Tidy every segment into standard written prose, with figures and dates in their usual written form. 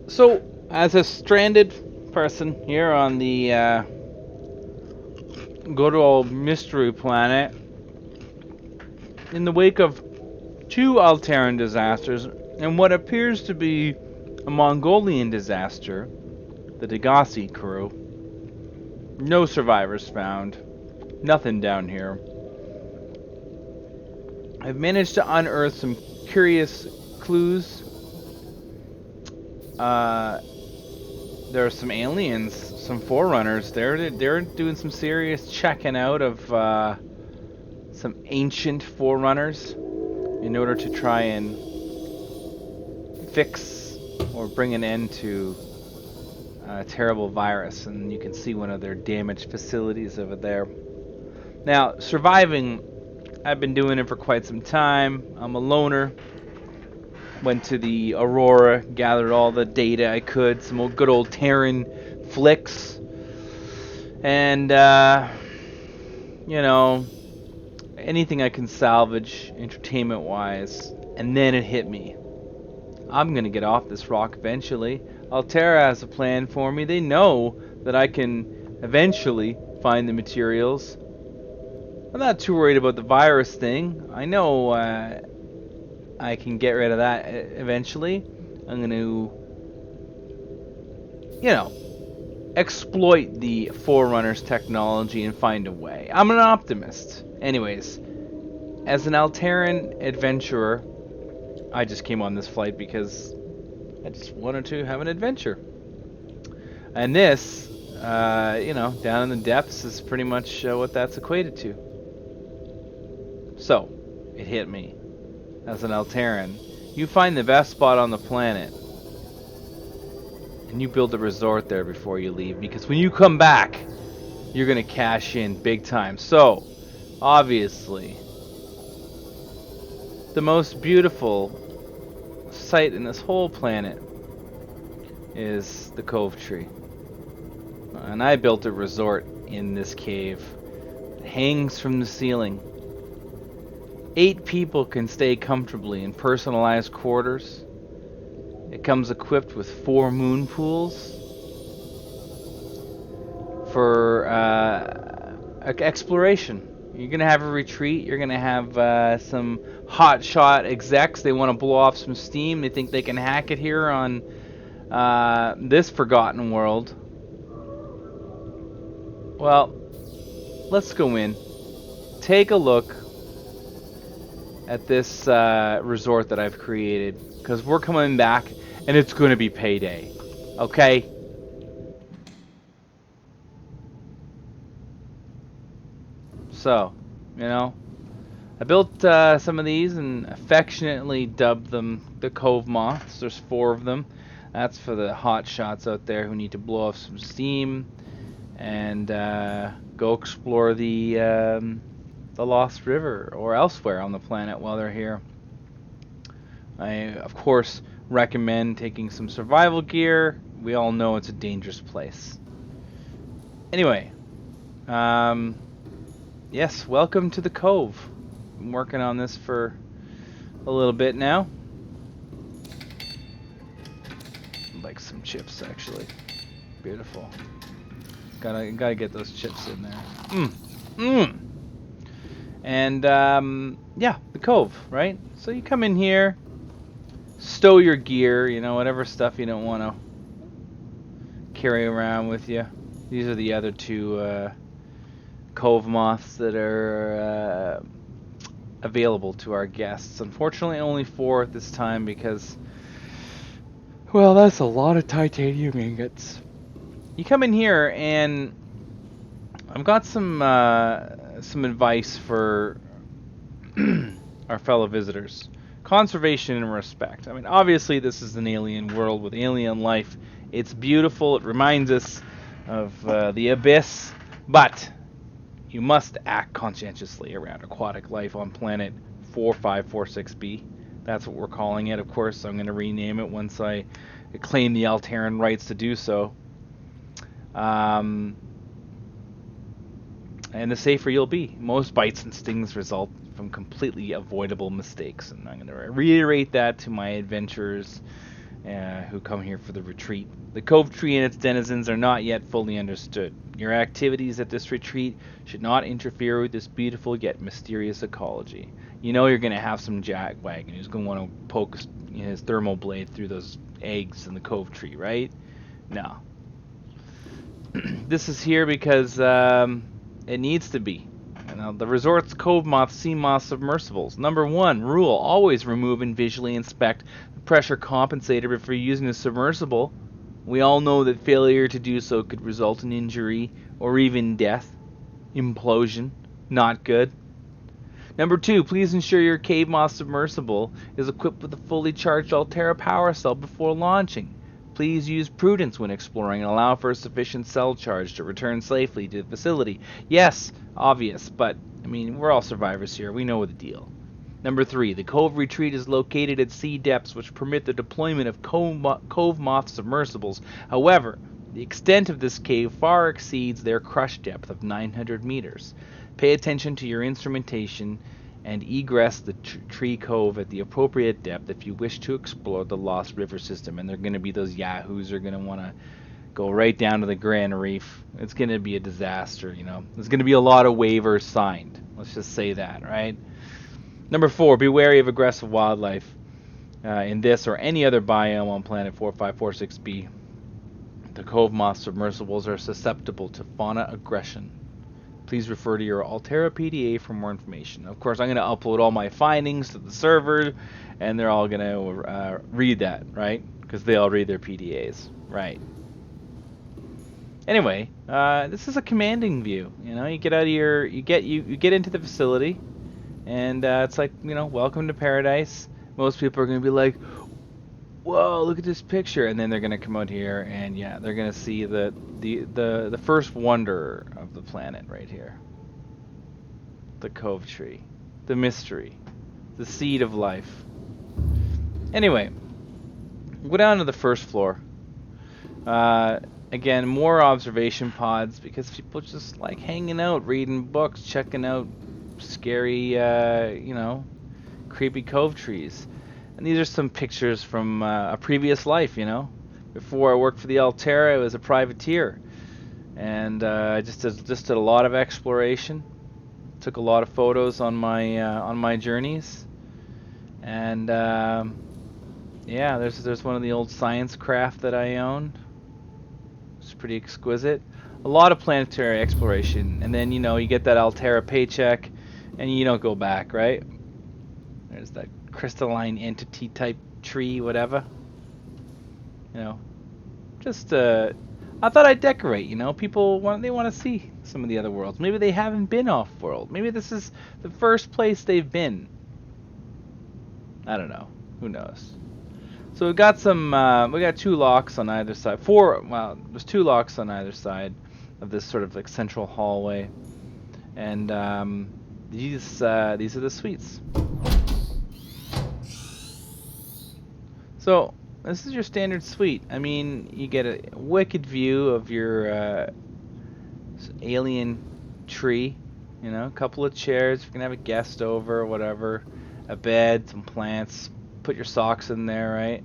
So, as a stranded person here on the good old mystery planet, in the wake of two Alterran disasters and what appears to be a Mongolian disaster, the Degassi crew, no survivors found, nothing down here. I've managed to unearth some curious clues. Uh, there are some aliens, some forerunners. They're doing some serious checking out of some ancient forerunners in order to try and fix or bring an end to a terrible virus. And you can see one of their damaged facilities over there. Now, surviving, I've been doing it for quite some time. I'm a loner. Went to the Aurora, gathered all the data I could, some old, good old Terran flicks, and you know, anything I can salvage entertainment-wise. And then it hit me. I'm gonna get off this rock eventually. Altera has a plan for me. They know that I can eventually find the materials. I'm not too worried about the virus thing. I know I can get rid of that eventually. I'm going to, exploit the Forerunners technology and find a way. I'm an optimist. Anyways, as an Alteran adventurer, I just came on this flight because I just wanted to have an adventure. And this, down in the depths is pretty much what that's equated to. So, it hit me. As an Alteran, you find the best spot on the planet, and you build a resort there before you leave, because when you come back, you're gonna cash in big time. So, obviously, the most beautiful sight in this whole planet is the Cove tree. And I built a resort in this cave. It hangs from the ceiling. 8 people can stay comfortably in personalized quarters. It comes equipped with 4 moon pools for exploration. You're going to have a retreat. You're going to have some hotshot execs. They want to blow off some steam. They think they can hack it here on this forgotten world. Well, let's go in. Take a look at this resort that I've created, because we're coming back and it's going to be payday. Okay? So, I built some of these and affectionately dubbed them the Cove Moths. There's 4 of them. That's for the hot shots out there who need to blow off some steam and go explore the Lost River or elsewhere on the planet while they're here. I, of course, recommend taking some survival gear. We all know it's a dangerous place. Anyway, yes, welcome to the Cove. I'm working on this for a little bit now. I'd like some chips, actually. Beautiful. Gotta get those chips in there. And yeah, the Cove, right? So you come in here, stow your gear, whatever stuff you don't want to carry around with you. These are the other 2 Cove Moths that are available to our guests. Unfortunately, only 4 at this time because, well, that's a lot of titanium ingots. You come in here and I've got some advice for our fellow visitors. Conservation and respect. I mean, obviously this is an alien world with alien life. It's beautiful. It reminds us of the abyss, but you must act conscientiously around aquatic life on planet 4546b. That's what we're calling it. Of course, I'm going to rename it once I claim the Alteran rights to do so. And the safer you'll be. Most bites and stings result from completely avoidable mistakes. And I'm going to reiterate that to my adventurers who come here for the retreat. The Cove Tree and its denizens are not yet fully understood. Your activities at this retreat should not interfere with this beautiful yet mysterious ecology. You know you're going to have some jackwagon who's going to want to poke his thermal blade through those eggs in the Cove Tree, right? No. This is here because it needs to be. Now, the resort's Cove Moth Sea Moth submersibles. Number 1 rule: always remove and visually inspect the pressure compensator before using a submersible. We all know that failure to do so could result in injury or even death. Implosion. Not good. Number 2, please ensure your Cave Moth submersible is equipped with a fully charged Altera power cell before launching. Please use prudence when exploring and allow for a sufficient cell charge to return safely to the facility. Yes, obvious, but, I mean, we're all survivors here. We know the deal. Number 3, the Cove Retreat is located at sea depths which permit the deployment of Cove Moth submersibles. However, the extent of this cave far exceeds their crush depth of 900 meters. Pay attention to your instrumentation and egress the tree cove at the appropriate depth if you wish to explore the Lost River system. And they're going to be those yahoos who are going to want to go right down to the Grand Reef. It's going to be a disaster, you know. There's going to be a lot of waivers signed. Let's just say that, right? Number 4, be wary of aggressive wildlife in this or any other biome on planet 4546b. The Cove Moth submersibles are susceptible to fauna aggression. Please refer to your Altera PDA for more information. Of course, I'm going to upload all my findings to the server, and they're all going to read that, right? Because they all read their PDAs, right? Anyway, this is a commanding view. You know, you get out of your, you get into the facility, and it's like, you know, welcome to paradise. Most people are going to be like, whoa, look at this picture, and then they're going to come out here, and yeah, they're going to see the first wonder of the planet right here. The Cove Tree. The mystery. The seed of life. Anyway, go down to the first floor. Again, more observation pods, because people just like hanging out, reading books, checking out scary, you know, creepy cove trees. And these are some pictures from a previous life, you know. Before I worked for the Altera, I was a privateer. And I just did a lot of exploration. Took a lot of photos on my journeys. And yeah, there's one of the old science craft that I owned. It's pretty exquisite. A lot of planetary exploration. And then, you know, you get that Altera paycheck and you don't go back, right? There's that crystalline entity type tree, whatever. You know, just I thought I'd decorate. You know, people want to see some of the other worlds. Maybe they haven't been off world. Maybe this is the first place they've been. I don't know. Who knows? So we got 2 locks on either side. There's 2 locks on either side of this sort of like central hallway, and these are the suites. So this is your standard suite. I mean, you get a wicked view of your alien tree. You know, a couple of chairs. You can have a guest over or whatever. A bed, some plants. Put your socks in there, right?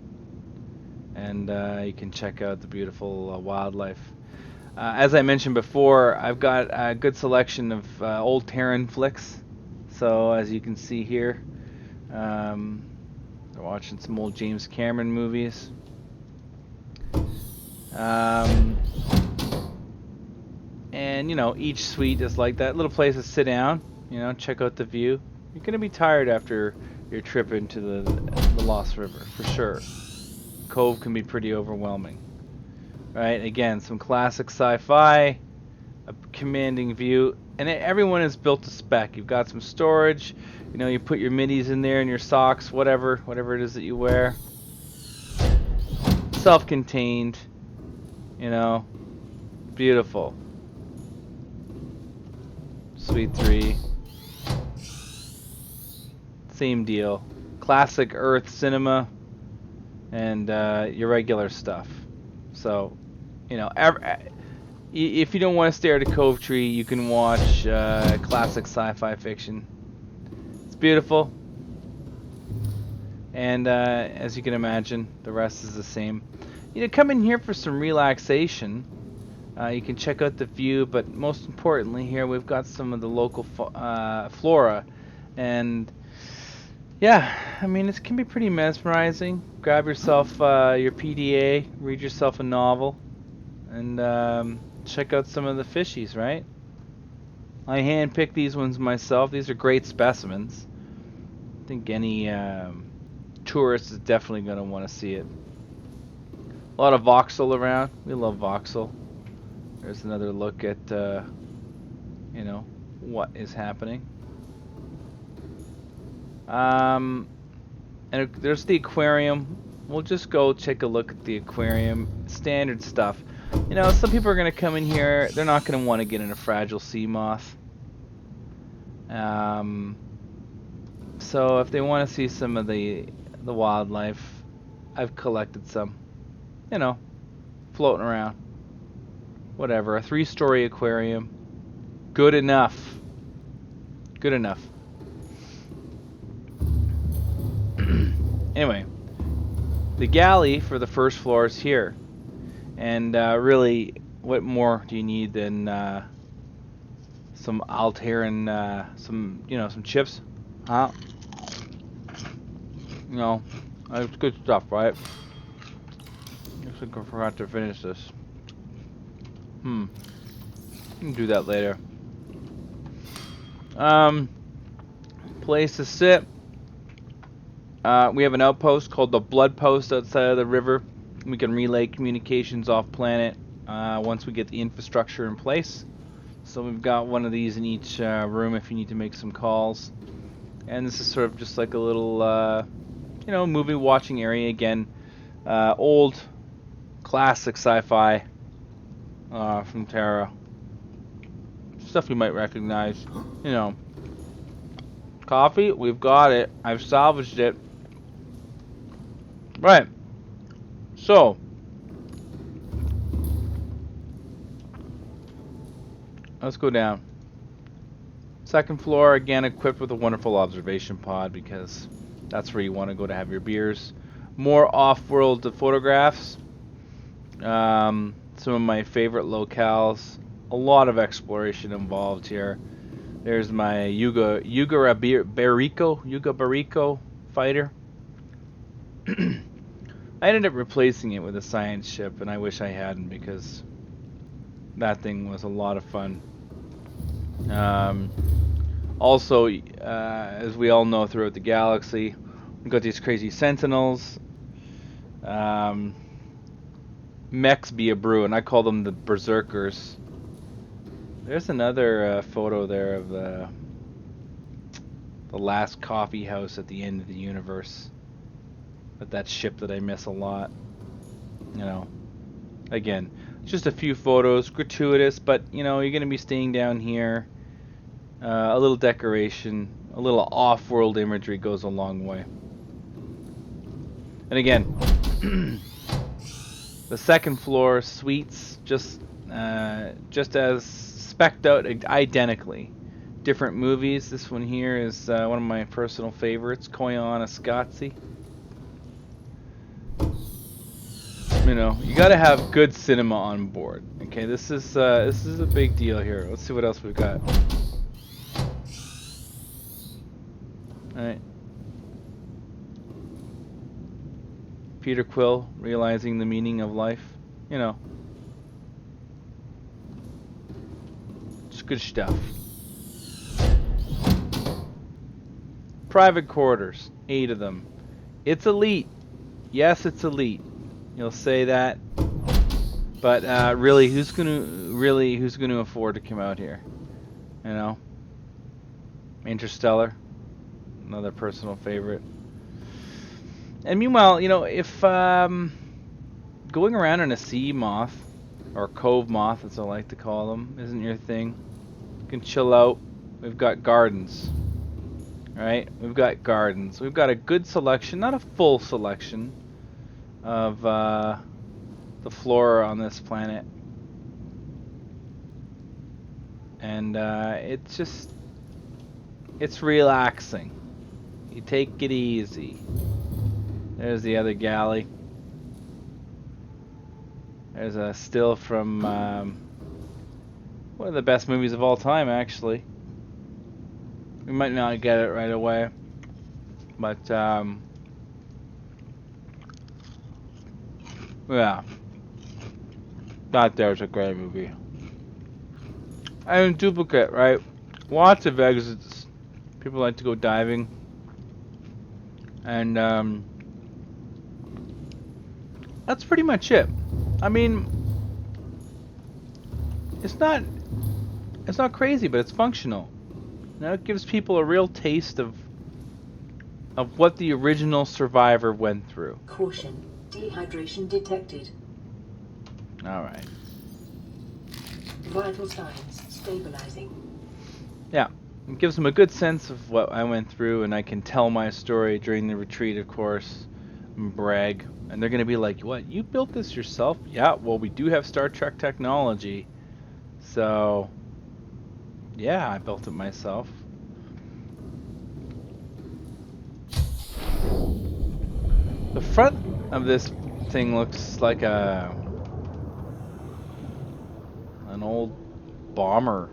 And you can check out the beautiful wildlife. As I mentioned before, I've got a good selection of old Terran flicks. So as you can see here, they're watching some old James Cameron movies. And you know, each suite is like that little place to sit down. You know, check out the view. You're gonna be tired after your trip into the Lost River, for sure. Cove can be pretty overwhelming, right? Again, some classic sci-fi, a commanding view, and everyone is built to spec. You've got some storage, you know, you put your middies in there and your socks, whatever it is that you wear. Self-contained, you know, beautiful. Suite 3. Same deal. Classic Earth cinema and your regular stuff. So, you know, if you don't want to stare at a Cove Tree, you can watch classic sci-fi fiction. It's beautiful. And as you can imagine, the rest is the same. You know, come in here for some relaxation. You can check out the view, but most importantly here we've got some of the local flora. And yeah, I mean, it can be pretty mesmerizing. Grab yourself your PDA, read yourself a novel, and check out some of the fishies, right? I hand-picked these ones myself. These are great specimens. I think any tourist is definitely going to want to see it. A lot of voxel around. We love voxel. There's another look at, you know, what is happening. And there's the aquarium. We'll just go take a look at the aquarium. Standard stuff. You know, some people are going to come in here. They're not going to want to get in a fragile sea moth. So if they want to see some of the wildlife, I've collected some. You know, floating around. Whatever. A 3-story aquarium. Good enough. Good enough. Anyway, the galley for the first floor is here. And really, what more do you need than some Alteran, some chips? Huh? You know, it's good stuff, right? I forgot to finish this. We can do that later. Place to sit. We have an outpost called the Blood Post outside of the river. We can relay communications off planet once we get the infrastructure in place. So we've got one of these in each room if you need to make some calls. And this is sort of just like a little, movie watching area again. Old, classic sci-fi from Terra. Stuff you might recognize. You know. Coffee, we've got it. I've salvaged it. Right. So, let's go down. Second floor, again, equipped with a wonderful observation pod because that's where you want to go to have your beers. More off-world photographs. Some of my favorite locales. A lot of exploration involved here. There's my Yuga Barrico fighter. I ended up replacing it with a science ship, and I wish I hadn't because that thing was a lot of fun. Also, as we all know throughout the galaxy, we've got these crazy sentinels. Mechs be a brew, and I call them the berserkers. There's another photo there of the last coffee house at the end of the universe. But that ship that I miss a lot. You know, again, just a few photos, gratuitous, but you know, you're going to be staying down here. A little decoration, a little off-world imagery goes a long way. And again, the second floor suites just as spec'd out identically. Different movies. This one here is one of my personal favorites, Koyana Scotzi. You know, you gotta have good cinema on board. Okay, this is a big deal here. Let's see what else we've got. Alright. Peter Quill, realizing the meaning of life. You know. It's good stuff. Private quarters. 8 of them. It's elite. Yes, it's elite. You'll say that. But really, who's gonna afford to come out here? You know? Interstellar. Another personal favorite. And meanwhile, you know, if going around in a sea moth, or cove moth as I like to call them, isn't your thing, you can chill out. We've got gardens. Right? We've got gardens. We've got a good selection, not a full selection, of the flora on this planet. And it's relaxing. You take it easy. There's the other galley. There's a still from one of the best movies of all time, actually. We might not get it right away, but yeah, that there's a great movie. And Duplicate, right? Lots of exits. People like to go diving, and that's pretty much it. I mean, it's not crazy, but it's functional. Now it gives people a real taste of what the original survivor went through. Caution, dehydration detected. All right. Vital signs stabilizing. Yeah, it gives them a good sense of what I went through, and I can tell my story during the retreat, of course, and brag. And they're gonna be like, "What? You built this yourself?" Yeah. Well, we do have Star Trek technology, so yeah, I built it myself. The front of this thing looks like an old bomber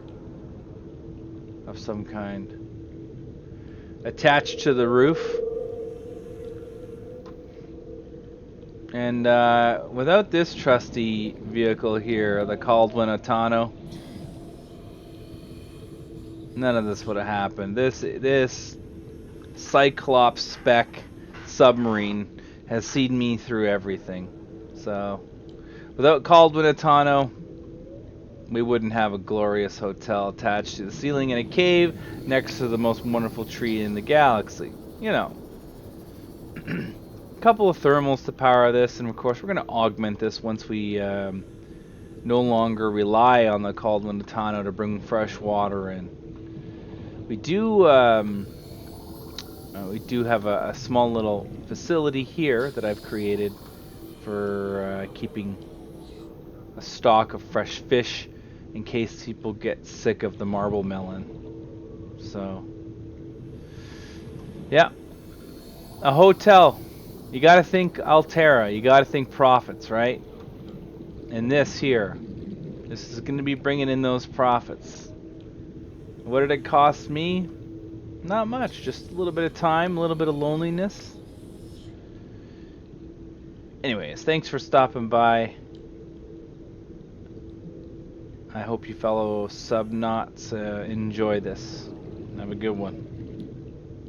of some kind attached to the roof. And without this trusty vehicle here, the Caldwin Atano, none of this would have happened. This Cyclops spec submarine has seen me through everything. So, without Caldwin Atano, we wouldn't have a glorious hotel attached to the ceiling in a cave next to the most wonderful tree in the galaxy. You know. A couple of thermals to power this, and of course we're going to augment this once we no longer rely on the Caldwin Atano to bring fresh water in. We do have a small little facility here that I've created for keeping a stock of fresh fish in case people get sick of the marble melon. So, yeah, a hotel. You gotta think Altera. You gotta think profits, right? And this here, this is gonna be bringing in those profits. What did it cost me? Not much, just a little bit of time, a little bit of loneliness. Anyways, thanks for stopping by. I hope you fellow subnauts enjoy this. Have a good one.